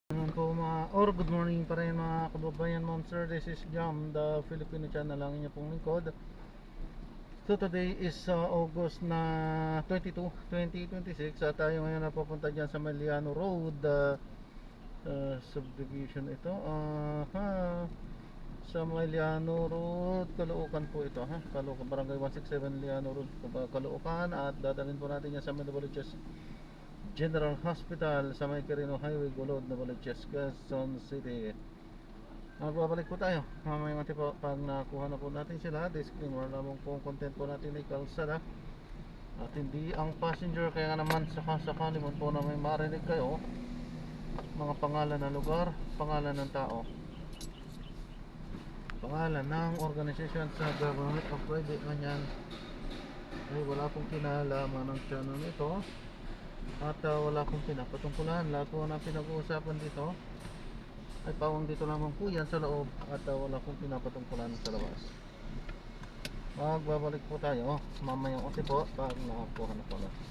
Good morning pa rin mga kababayan, ma'am sir. This is Jam, the Filipino channel lang inyo pong lingkod. So today is August na 22, 2026 at tayo ngayon na papunta dyan sa Maliano Road subdivision ito sa Maliano Road, Caloocan po ito Caloocan, Barangay 167 Maliano Road, Caloocan, at dadalhin po natin yan sa Novaliches General Hospital sa may Quirino Highway, Gulod, Novaliches, Quezon City. Magbabalik po tayo mamaya mati po pag nakuha na po natin sila. Disclaimer lamang po ang content po natin ay kalsada at hindi ang passenger, kaya naman sakasakali mo po na may marinig kayo mga pangalan ng lugar, pangalan ng tao, pangalan ng organisasyon sa government o private man yan, ay wala pong kinalaman ng channel nito at wala akong pinapatungkulan. Lahat po na pinag-uusapan dito ay pawang dito lamang po yan sa loob at wala akong pinapatungkulan sa labas. Magbabalik po tayo mamayang kasi po pag nakakuha na po natin.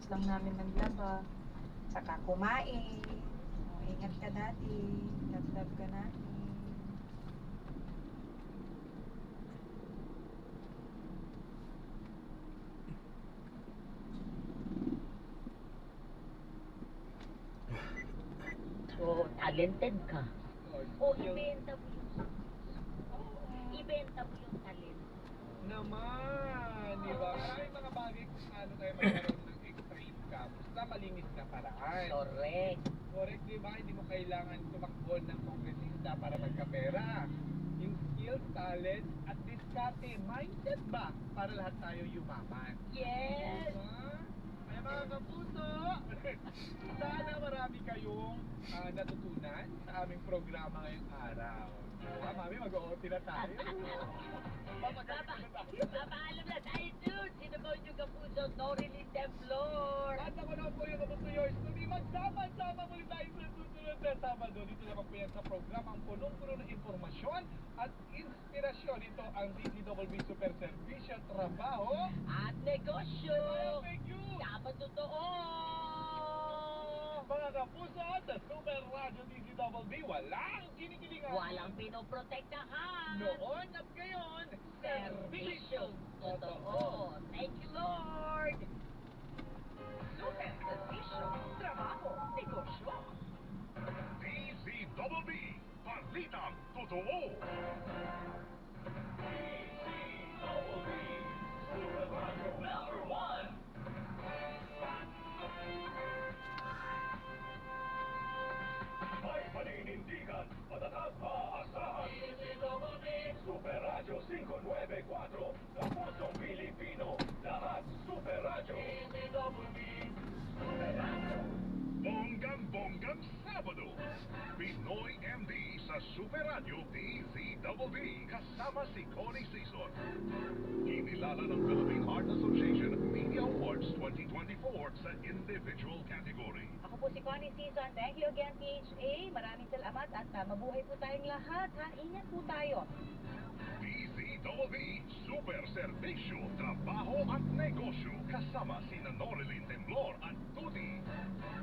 Lang namin naglaba, saka kumain. Ingat ka dati, love ka natin. So, talented ka. O, ibenta mo yung talent. Naman, di ba? Maraming mga bagay kung ano tayo magkaroon ng extra income sa malinis na paraan. Correct. Correct, di ba? Hindi mo kailangan tumakbo ng kongresista para magkapera. Yung skills, talents, at diskarte. Mindset ba para lahat tayo yumaman? Yes! Diba? Kaya mga kapuso, sana marami kayong natutunan sa aming programa ngayong araw. Mami, mag-OT na tayo. Papagaling na tayo. Papaalam na tayo, dude! Sino ba yung kapuso? Norily Templor! At ako na po yung kapuso yours. Kundi magsama-sama muli tayo sa susunod na Sabado. Dito naman po yan sa programang punong-puno ng informasyon at inspirasyon. Ito ang DZWB Super Servisyo Trabaho. At negosyo! Thank you! Dapat totoo! Mga kapuso, sa Super Radio DZWB, walang kinikilingan. Walang pinoprotektahan! Noon at ngayon, Servisyo totoo! Thank you, Lord! Super Servisyo Trabaho! Negosyo! DZWB, Balitang Totoo! DZWB, Super Radio number 1. May paninindigan, matatag maaasahan. DZWB, Super Radio 594, Kapusong Pilipino, lahat Super Radio. DZWB, Super Radio. Bonggang-bonggang Sabado, Pinoy MD sa Super Radio DZWB kasama si Connie Season. Kinilala ng Philippine Heart Association Media Awards 2024 sa individual category. Ako po si Connie Season. Thank you again, PHA. Maraming salamat at mabuhay po tayong lahat. Ha? Ingat po tayo. DZWB Super Servisyo, Trabaho at Negosyo kasama sina Norilyn Temblor at Tuti.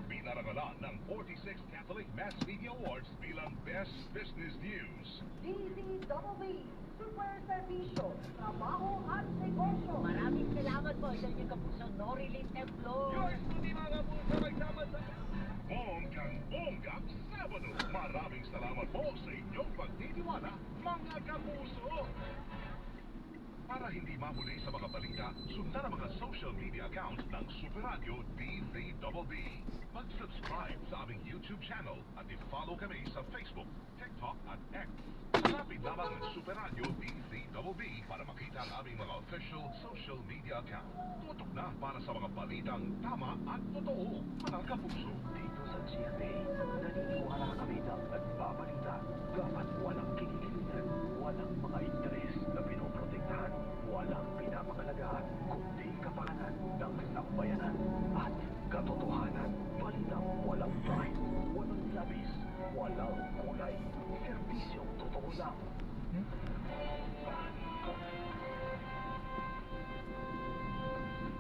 Pinaragalan ng 46th Catholic Mass Media Awards bilang Best Business News. DZWB Super Servisyo, Trabaho at Negosyo. Maraming salamat po sa inyong kapuso, Norily Templor! yours to di mga kapuso, magsama-sama. Bonggang-bonggang Sabado. Maraming salamat po sa inyong pagtitiwala, mga kapuso. Para hindi mahuli sa mga balita, sundan ang mga social media accounts ng Super Radio DZWB. Mag-subscribe sa aming YouTube channel at i-follow kami sa Facebook, TikTok at X. Hanapin lamang ang Super Radio DZWB para makita ang aming mga official social media account. Tutok na para sa mga balitang tama at totoo, mga kapuso. Dito sa GMA, naniniwala kami ng nagbabalita. Dapat walang kinikilingan, walang mga interes na pinoprotektahan, walang pinapangalagaan, kundi kapakanan ng sambayanan at katotohanan. Balitang walang pride, walang labis, walang kulay. Serbisyong totoo lang.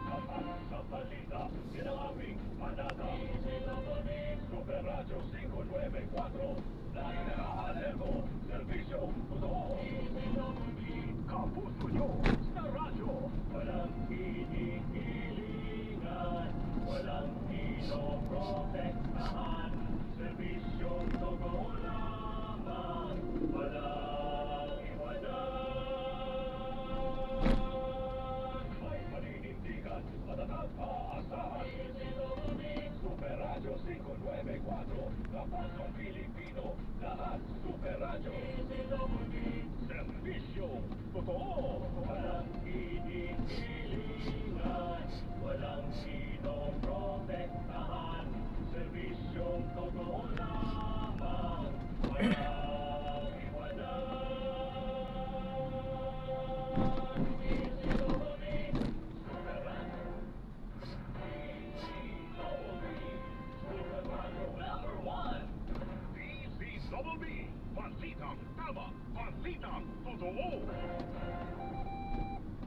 Kapag sa balita, yan ang aming panata. DZWB Super Radio 594. Lagi na naka-alerto. Servisyo totoo. DZWB, kapuso nyo sa radyo. Walang hinihilingan, walang pinoprotektahan. Servisyo totoo lamang, walang iwanan. May paninindigan, matatag maaasahan. DZWB, Super Radio 594, Kapusong Pilipino, lahat Super Radio. DZWB, servisyo totoo. Walang hinihilingan, walang pinoprotektahan. Servisyong totoo lamang, walang iwanan. DZWB, Super Radio. DZWB, Super Radio number 1. DZWB, balitang tama, balitang totoo.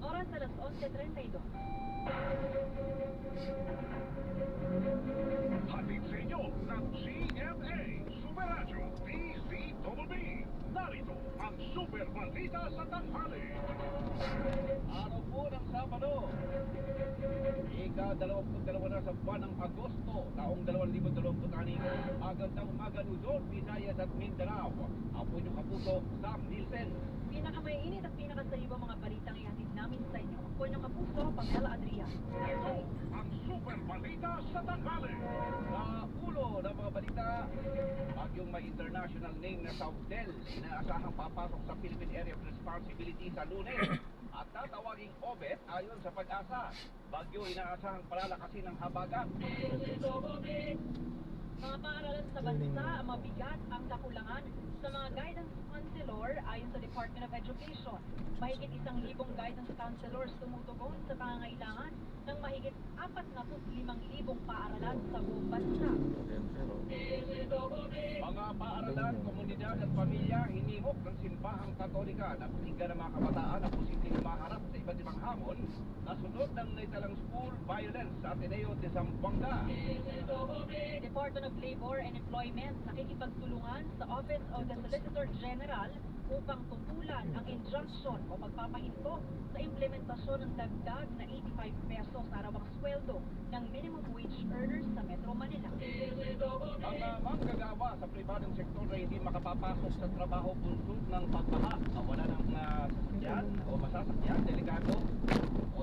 Oras alas 11:32. Hatid sa inyo ng GMA Super Radio DZWB. Narito ang Super Balita sa Tanghali. Araw po ng Sabado. Ika-22 na sa buwan ng Agosto, taong 2026, agang ng umaga Luzon, Visayas at Mindanao. Ako yung kapuso, Sam Nielsen. Pinakamainit at pinakasayibang mga balitang ihatid namin sa inyo po inyong kapuso, Pamela Adria. Ito ang super balita sa tanghali. Sa ulo ng mga balita, bagyong may international name na Southel, inaasahang papasok sa Philippine Area of Responsibility sa Lunes. At tatawaging OBET ayon sa Pag-asa. Bagyo inaasahang palalakasin ng habagat. Mga paaralan sa bansa, mabigat ang kakulangan sa mga guidance counselor ayon sa Department of Education. Mahigit 1,000 guidance counselors tumutugon sa pangangailangan ng mahigit 45,000 paaralan sa buong bansa. Mga paaralan, komunidad at pamilya hinimok ng simbahang katolika na bigyan ng mga kabataan na posibleng maharap sa iba't ibang hamon na sunod ng naitalang school violence sa Ateneo de Zamboanga. Department of Labor and Employment nakikipagtulungan sa Office of the Solicitor General upang tutulan ang injunction o pagpapahinto sa implementasyon ng dagdag na 85 pesos arawang sweldo ng minimum wage earners sa Metro Manila. Mga manggagawa sa pribadong sektor na hindi makapapasok sa trabaho bunsod ng pagbaha, wala ng sasakyan o masasakyan,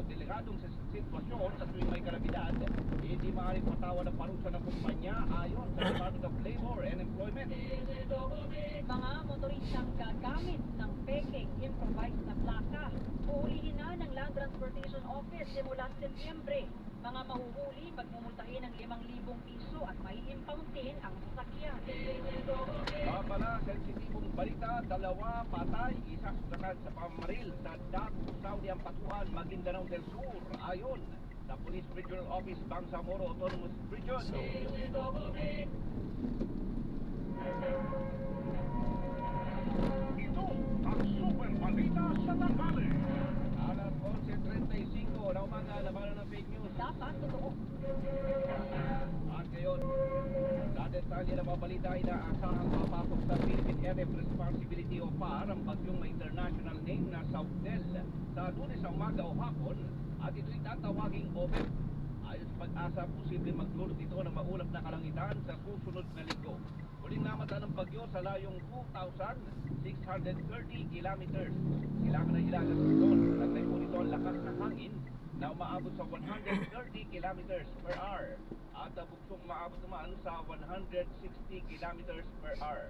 delikadong sitwasyon sa tuwing may kalamidad, hindi maaaring patawan ng parusa ng kumpanya ayon sa Department of Labor and Employment. Mga motoristang gagamit ng peking improvised na plaka, uhulihin na ng Land Transportation Office simula Setyembre. Mga mahuhuli, pagmumultahin ng 5,000 piso at mai-impound din ang sasakyan. Babala, sensitibong balita, 2 patay, isa sugatan sa pamaril sa Dagu, Saudi Ampatuan, Maguindanao del Sur, ayon sa Police Regional Office, Bangsamoro Autonomous Region. Ito ang super balita sa tanghali. Alas 11:35 na umaga, labanan ng fake news. Dapat totoo. At ngayon, sa detalye ng mga balita, inaasahang papasok sa Philippine Area of Responsibility o PAR ang bagyong may international name na Southel sa Lunes sa umaga o hapon at ito'y tatawaging OBET. Ayon sa Pag-asa, posible magdulot ito ng maulap na kalangitan sa susunod na linggo. Huling namata ng bagyo sa layong 2,630 kilometers. Kailangan na ilagas doon. Naglay po nito ang lakas na hangin na umaabot sa 130 kilometers per hour at buksong maabot naman sa 160 kilometers per hour.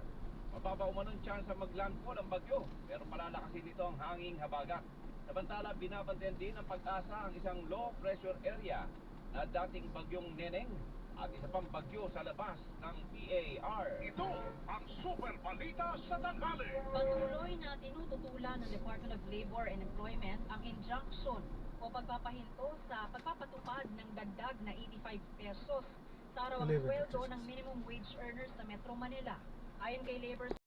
Mababa umanong chance sa maglandfall ang bagyo pero palalakasin nito ang hanging habagat. Samantala, binabantayan din ng Pag-asa ang isang low pressure area na dating bagyong Neneng at isa pang bagyo sa labas ng PAR. Ito ang super balita sa tanghali. Patuloy na tinututulan ng Department of Labor and Employment ang injunction o pagpapahinto sa pagpapatupad ng dagdag na 85 pesos sa arawang sweldo ng minimum wage earners sa Metro Manila. Ayon kay Labor 6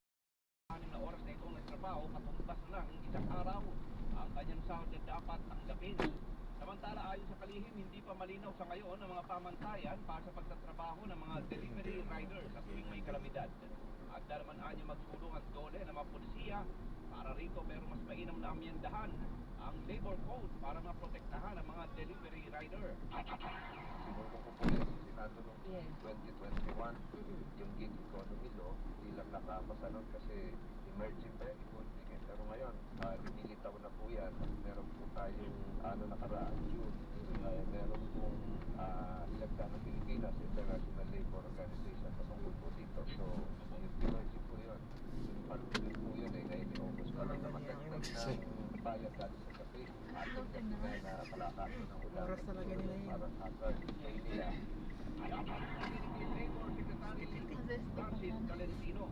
na oras na itong nagtrabaho, katumbas lang isang araw. Ang kanyang sahod na dapat tanggapin. Samantala, ayon sa kalihim, hindi pa malinaw sa ngayon ang mga pamantayan para sa pagtatrabaho ng mga delivery riders sa tuwing may kalamidad. At dalaman anya magsulong at dole ng mga polisiya para rito, pero mas mainam na amyendahan ang labor code para maprotektahan ang mga delivery rider. Siguro ko po yung Senado noong 2021, yung gig economy law, hindi lang nakapasa nun kasi emerging pa yung economy. Pero ngayon, linilitaw na po yan. Meron po tayong nakaraan June, meron pong ilagda ng Pilipinas International Labor Organization patungkol po dito. So, yung emerging po yun. Yung pag-ulit po yun ngayon yung August pa lang naman ng bayad dati sa kape. Ating kasi na kalakaso ng ulan. Oras talaga nila yun. Parang hazard pay nila. Labor Secretary Francis Calentino.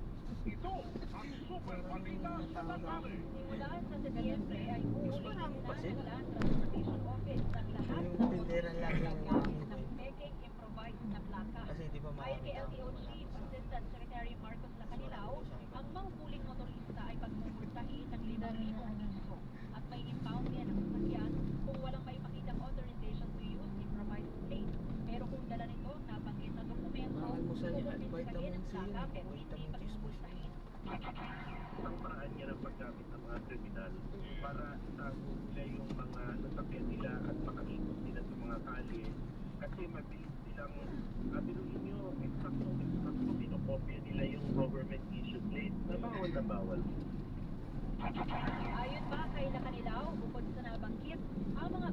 Ito ang super balita sa tanghali. Simula sa Setyembre ay uulitin na ng Land Transportation Office ang lahat ng motoristang gagamit ng peking improvised na plaka. Ayon kay LTO Chief Assistant Secretary Marcos Lacanilao, ang mahuhuling motorista ay pagmumultahin ng 5,000 piso at may impound din ang sasakyan kung walang maipakitang authorization to use improvised plate. Pero kung dala nito ang nabanggit na dokumento, kukumpinsahin ang plaka pero hindi pagmumultahin. Ang paraan niya ng paggamit ng mga kriminal para itago nila yung mga nasakyan nila at makaikot nila sa mga kalye kasi mabilis nilang biluhin nyo eksakto pinokopya nila yung government issue plate na bawal. Ayon pa kay Lacanilao, bukod sa nabanggit, ang mga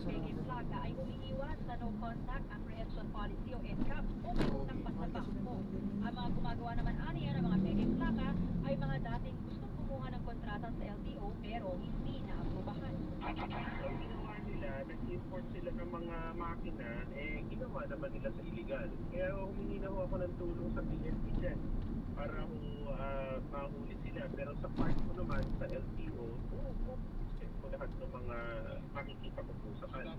peke plaka ay umiiwas sa no contact apprehension policy o NCAP o may utang pa sa bangko. Ang mga gumagawa naman aniya ng mga peke plaka ay mga dating gustong kumuha ng kontrata sa LTO pero hindi naaprubahan. Ang ginawa nila, nag-import sila ng mga makina, ginawa naman nila sa illegal. Kaya humingi na ho ako ng tulong sa PNP dyan para mahuli sila. Pero sa part ko naman, sa LTO, check ko lahat ng mga makikita ko po sa kanila.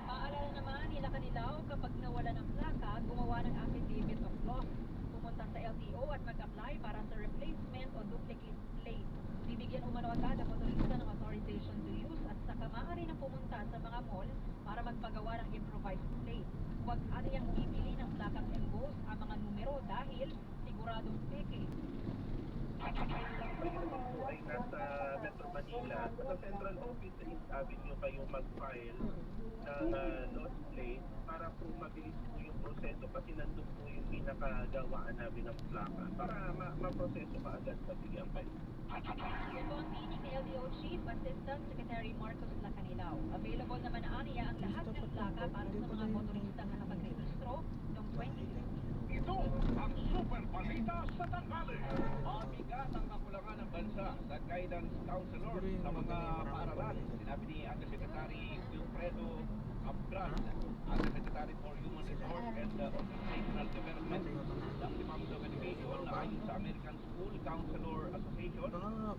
Paalala naman nila Kanilaw kapag nawala ng plaka, gumawa ng affidavit of loss. Pumunta sa LTO at mag-apply para sa replacement o duplicate plate. Bibigyan umano agad ang motorista ng authorization to use at saka maaari na pumunta sa mga mall para magpagawa ng improvised plate. Huwag aniyang pipili ng plakang embossed ang mga numero dahil siguradong peke. Kayo naman po ay nasa Metro Manila, sa Central Office sa East Avenue kayo mag-file ng lost plate para po mabilis po yung proseso kasi nandun po yung pinakagawaan namin ng plaka para ma-proseso ka agad sa BMI. Ito ang tinig ni LTO Chief Assistant Secretary Marcos Lacanilao. Available naman na aniya ang lahat ng plaka para sa mga motoristang nakapag-rehistro noong 2015. Ito ang Super Balita sa Tanghali. Mabigat ang kakulangan ng bansa sa guidance counselor sa mga paaralan. Sinabi ni Undersecretary Wilfredo Abral, Undersecretary for Human Resource and Organizational Development ng Department of Education ayon sa American School Counselor Association.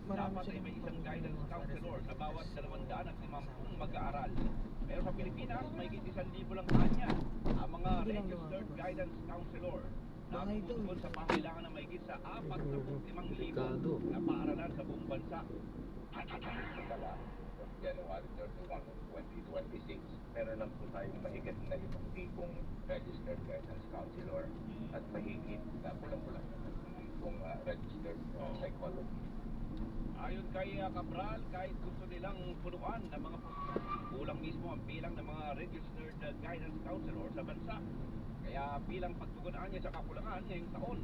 Dapat ay may isang guidance counselor sa bawat 250 mag-aaral. Pero sa Pilipinas, may 1,000 lang kanya ang mga registered guidance counselor na tungkol sa pangailangan na may sa 45,000 na paaralan sa buong bansa. Kala, from January 31, 2026, meron lang po tayong mahigit na 5,000 registered guidance counselor at mahigit na kulang-kulang na 5,000 registered psychologist. Ayon kay Cabral, kahit gusto nilang punuan ng mga kulang mismo ang bilang ng mga registered guidance counselor sa bansa. Kaya bilang pagtugunan niya sa kakulangan ngayong taon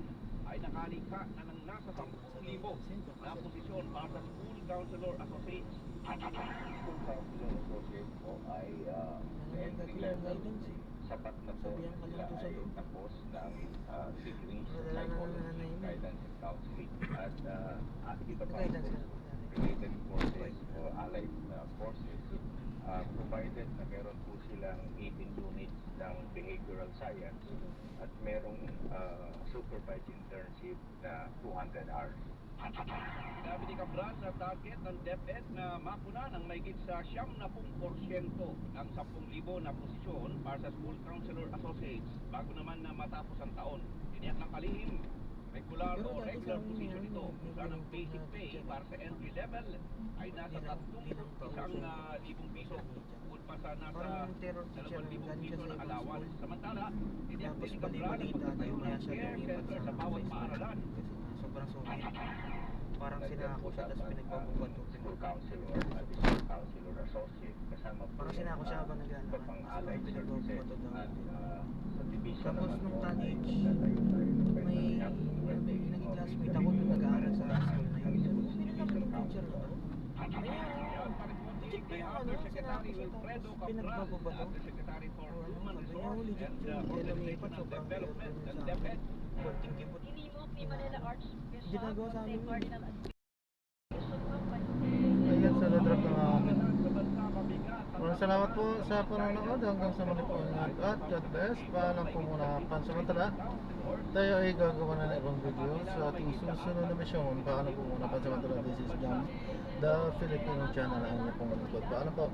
ay nakalikha na ng nasa 10,000 na posisyon para sa School Counselor Associates. School counselor associate po ay entry level. Sapat na po sila ay tapos ng degree sa psychology, guidance and counseling at iba pa po related courses o allied courses provided na meron po silang 18 units ng behavioral science at merong supervised internship na 200 hours. Sinabi ni Cabral na target ng DepEd na mapuna ng mahigit sa 70% ng 10,000 na posisyon para sa School Counselor Associates bago naman na matapos ang taon. Tiniyak ng kalihim, regular o regular position ito kung saan ang basic pay para sa entry level ay nasa 31,000 piso bukod pa sa nasa 2,000 piso na allowance. Samantala, tiniyak din ni Cabral ang pagtatayo ng care center sa bawat paaralan. Sobrang sungit. Parang sinako siya, tapos pinagpapabato. School counselor at school counselor associate kasama po Parang sinako siya habang nag-ano. pang allied services at sa division Tapos naman nung po college, ay tatayo tayo ng may naging classmate ako doon nag-aaral sa school na yun. Sabi ko, pinag naman yung teacher na to. Yan, paripuntik kay Undersecretary Wilfredo Cabral, Undersecretary for Human Resource and Organizational Development ng DepEd. Inimok ni Manila Archbishop Ginagawa sa amin St. yun. Cardinal Administration Company. Ayan, sa drop ng amin. Maraming salamat po sa panonood. Hanggang sa muli po ingat at God bless. Paalam po muna. Pansamantala, tayo ay gagawa na ng ibang video sa ating susunod na misyon. Paalam po muna. Pansamantala, this is Jam, the Filipino channel ang inyong pong lingkod. Paalam po.